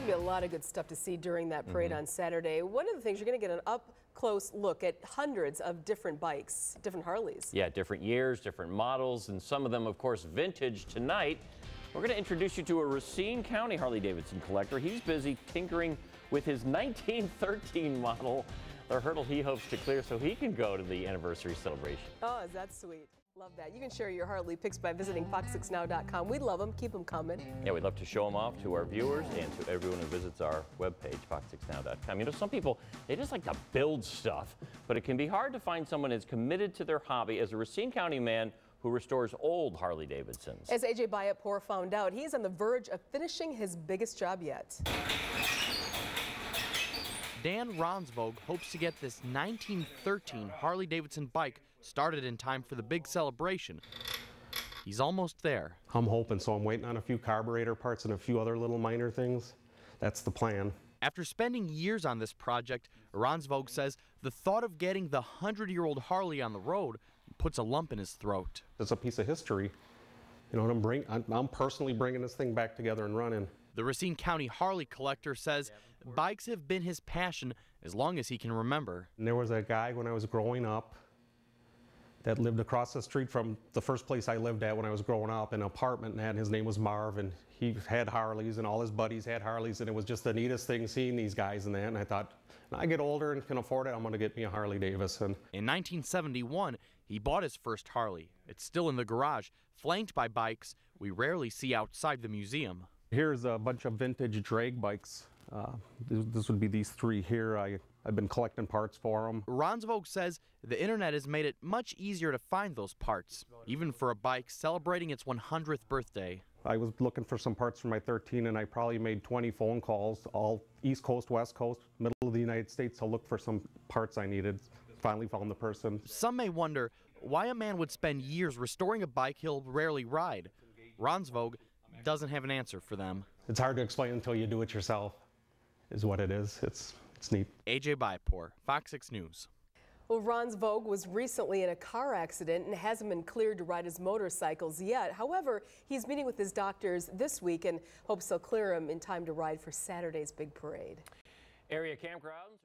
be a lot of good stuff to see during that parade on Saturday. One of the things, you're going to get an up-close look at hundreds of different bikes, different Harleys. Yeah, different years, different models, and some of them, of course, vintage. Tonight, we're going to introduce you to a Racine County Harley-Davidson collector. He's busy tinkering with his 1913 model, the hurdle he hopes to clear so he can go to the anniversary celebration. Oh, is that sweet? Love that. You can share your Harley pics by visiting fox6now.com. We love them. Keep them coming. Yeah, we'd love to show them off to our viewers and to everyone who visits our webpage, fox6now.com. You know, some people, they just like to build stuff, but it can be hard to find someone as committed to their hobby as a Racine County man who restores old Harley-Davidsons. As AJ Bayatpour found out, he's on the verge of finishing his biggest job yet. Dan Rognsvoog hopes to get this 1913 Harley-Davidson bike started in time for the big celebration. He's almost there. I'm hoping so. I'm waiting on a few carburetor parts and a few other little minor things. That's the plan. After spending years on this project, Rognsvoog says the thought of getting the 100-year-old Harley on the road puts a lump in his throat. It's a piece of history. You know what I'm personally bringing this thing back together and running. The Racine County Harley collector says bikes have been his passion as long as he can remember. And there was a guy when I was growing up that lived across the street from the first place I lived at when I was growing up, in an apartment, and his name was Marv, and he had Harleys, and all his buddies had Harleys, and it was just the neatest thing seeing these guys and that, and I thought, when I get older and can afford it, I'm going to get me a Harley-Davidson. In 1971, he bought his first Harley. It's still in the garage, flanked by bikes we rarely see outside the museum. Here's a bunch of vintage drag bikes. This would be these three here. I've been collecting parts for them. Rognsvoog says the internet has made it much easier to find those parts, even for a bike celebrating its 100th birthday. I was looking for some parts for my 13, and I probably made 20 phone calls, all East Coast, West Coast, middle of the United States, to look for some parts I needed. Finally found the person. Some may wonder why a man would spend years restoring a bike he'll rarely ride. Rognsvoog doesn't have an answer for them. It's hard to explain until you do it yourself, is what it is. It's neat. AJ Bayatpour, Fox 6 News. Well, Rognsvoog was recently in a car accident and hasn't been cleared to ride his motorcycles yet. However, he's meeting with his doctors this week and hopes they'll clear him in time to ride for Saturday's big parade. Area campgrounds